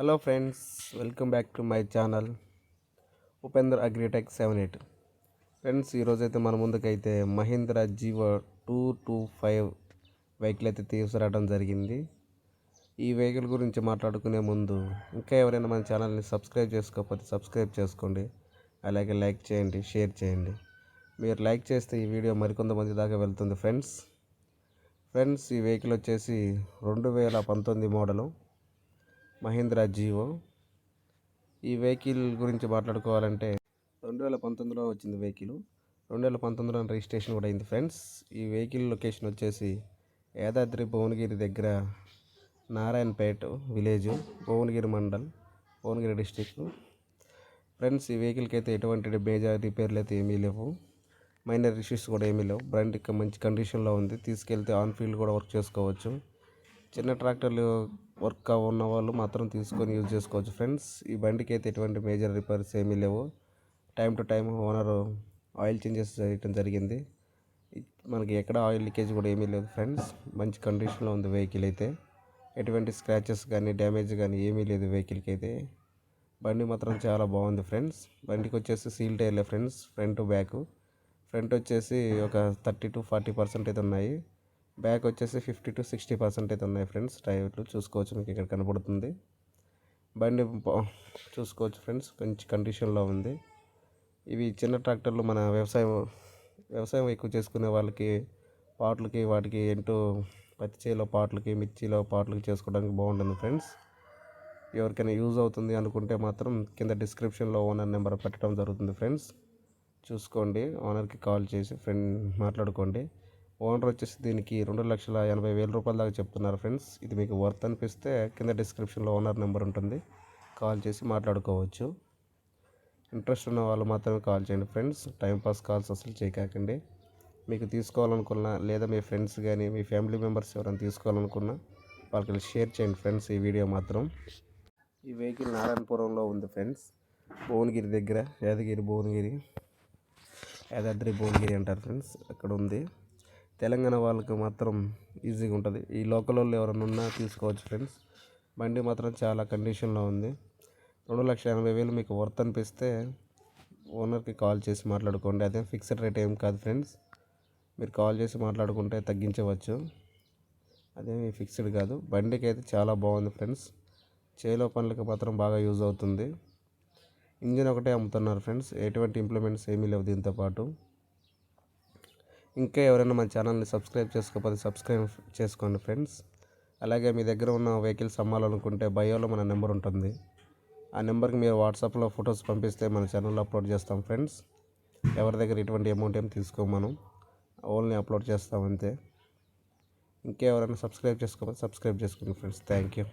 Hello friends, welcome back to my channel Upender agritech 78. Friends, ఈరోజైతే మన ముందుకైతే మహీంద్రా జీవో 225 వెహికల్ అయితే తీసుకురావడం జరిగింది. ఈ వెహికల్ గురించి మాట్లాడుకునే ముందు ఇంకా ఎవరైనా మన ఛానల్ని సబ్స్క్రైబ్ చేసుకోకపోతే సబ్స్క్రైబ్ చేసుకోండి. అలాగే లైక్ చేయండి, షేర్ చేయండి. మీరు లైక్ చేస్తే ఈ వీడియో మరికొంతమంది దాకా వెళ్తుంది. ఫ్రెండ్స్ ఈ వెహికల్ వచ్చేసి 2019 మోడలు మహీంద్రా జీవో. ఈ వెహికల్ గురించి మాట్లాడుకోవాలంటే 2019లో వచ్చింది వెహికల్. 2019లో రిజిస్ట్రేషన్ కూడా అయింది. ఫ్రెండ్స్, ఈ వెహికల్ లొకేషన్ వచ్చేసి యాదాద్రి భువనగిరి దగ్గర Narayanpet village, Bhuvanagiri mandal, Bhuvanagiri district. Friends, ఈ వెహికల్కి అయితే ఎటువంటి మేజర్ రిపేర్లు అయితే ఏమీ లేవు, మైనర్ ఇష్యూస్ కూడా ఏమీ లేవు. బండి మంచి కండిషన్లో ఉంది. తీసుకెళ్తే ఆన్ ఫీల్డ్ కూడా వర్క్ చేసుకోవచ్చు. చిన్న ట్రాక్టర్లు వర్క్ ఉన్న వాళ్ళు మాత్రం తీసుకొని యూజ్ చేసుకోవచ్చు. ఫ్రెండ్స్, ఈ బండికి అయితే ఎటువంటి మేజర్ రిపేర్స్ ఏమీ లేవు. Time to time owner oil changes చేయడం జరిగింది. మనకి ఎక్కడ ఆయిల్ లీకేజ్ కూడా ఏమీ లేదు. ఫ్రెండ్స్, మంచి కండిషన్లో ఉంది వెహికల్ అయితే. ఎటువంటి స్క్రాచెస్ కానీ డ్యామేజ్ కానీ ఏమీ లేదు వెహికల్కి అయితే. బండి మాత్రం చాలా బాగుంది. ఫ్రెండ్స్, బండికి వచ్చేసి సీల్ టైర్లే ఫ్రెండ్స్, ఫ్రంట్ బ్యాక్. ఫ్రంట్ వచ్చేసి ఒక 30 to 40% అయితే ఉన్నాయి. బ్యాక్ వచ్చేసి 50 to 60% అయితే ఉన్నాయి. ఫ్రెండ్స్, టైర్లు చూసుకోవచ్చు, మీకు ఇక్కడ కనబడుతుంది. బండి చూసుకోవచ్చు ఫ్రెండ్స్, మంచి కండిషన్లో ఉంది. ఇవి చిన్న ట్రాక్టర్లు మన వ్యవసాయం ఎక్కువ చేసుకునే వాళ్ళకి పాటలకి వాటికి ఎంటూ పత్తి చేలో పాటలకి, మిర్చిలో పాటలకి చేసుకోవడానికి బాగుంటుంది. ఫ్రెండ్స్, ఎవరికైనా యూజ్ అవుతుంది అనుకుంటే మాత్రం కింద డిస్క్రిప్షన్లో ఓనర్ నెంబర్ పెట్టడం జరుగుతుంది. ఫ్రెండ్స్, చూసుకోండి, ఓనర్కి కాల్ చేసి మాట్లాడుకోండి. ఓనర్ వచ్చేసి దీనికి 2,80,000 రూపాయల దాకా చెప్తున్నారు. ఫ్రెండ్స్, ఇది మీకు వర్త్ అనిపిస్తే కింద డిస్క్రిప్షన్లో ఓనర్ నెంబర్ ఉంటుంది, కాల్ చేసి మాట్లాడుకోవచ్చు. ఇంట్రెస్ట్ ఉన్న వాళ్ళు మాత్రమే కాల్ చేయండి. ఫ్రెండ్స్, టైంపాస్ కాల్స్ అసలు చేయకండి. మీకు తీసుకోవాలనుకున్నా లేదా మీ ఫ్రెండ్స్ కానీ మీ ఫ్యామిలీ మెంబర్స్ ఎవరైనా తీసుకోవాలనుకున్నా వాళ్ళకి షేర్ చేయండి. ఫ్రెండ్స్, ఈ వీడియో మాత్రం. ఈ వెహికల్ నారాయణపురంలో ఉంది. ఫ్రెండ్స్, భువనగిరి దగ్గర, యాదాద్రి భువనగిరి అంటారు. ఫ్రెండ్స్, అక్కడ ఉంది. తెలంగాణ వాళ్ళకి మాత్రం ఈజీగా ఉంటుంది. ఈ లోకల్ వాళ్ళు ఎవరైనా ఉన్నా తీసుకోవచ్చు. ఫ్రెండ్స్, బండి మాత్రం చాలా కండిషన్లో ఉంది. 2,80,000 మీకు వర్త్ అనిపిస్తే ఓనర్కి కాల్ చేసి మాట్లాడుకోండి. అదే ఫిక్స్డ్ రేట్ ఏం కాదు. ఫ్రెండ్స్, మీరు కాల్ చేసి మాట్లాడుకుంటే తగ్గించవచ్చు, అదేమి ఫిక్స్డ్ కాదు. బండికి అయితే చాలా బాగుంది. ఫ్రెండ్స్, చేలో పనులకి మాత్రం బాగా యూజ్ అవుతుంది. ఇంజిన్ ఒకటే అమ్ముతున్నారు. ఫ్రెండ్స్, ఎటువంటి ఇంప్లిమెంట్స్ ఏమీ లేవు దీంతో పాటు. ఇంకా ఎవరైనా మన ఛానల్ని సబ్స్క్రైబ్ చేసుకోకపోతే సబ్స్క్రైబ్ చేసుకోండి. ఫ్రెండ్స్, అలాగే మీ దగ్గర ఉన్న వెహికల్స్ అమ్మాలనుకుంటే బయోలో మన నెంబర్ ఉంటుంది. ఆ నెంబర్కి మీరు వాట్సాప్లో ఫొటోస్ పంపిస్తే మన ఛానల్లో అప్లోడ్ చేస్తాం. ఫ్రెండ్స్, ఎవరి దగ్గర ఎటువంటి అమౌంట్ ఏం తీసుకోము, మనం ఓన్లీ అప్లోడ్ చేస్తాం అంతే. ఇంకెవరైనా సబ్స్క్రైబ్ చేసుకోకపోతే సబ్స్క్రైబ్ చేసుకోండి. Friends, thank you.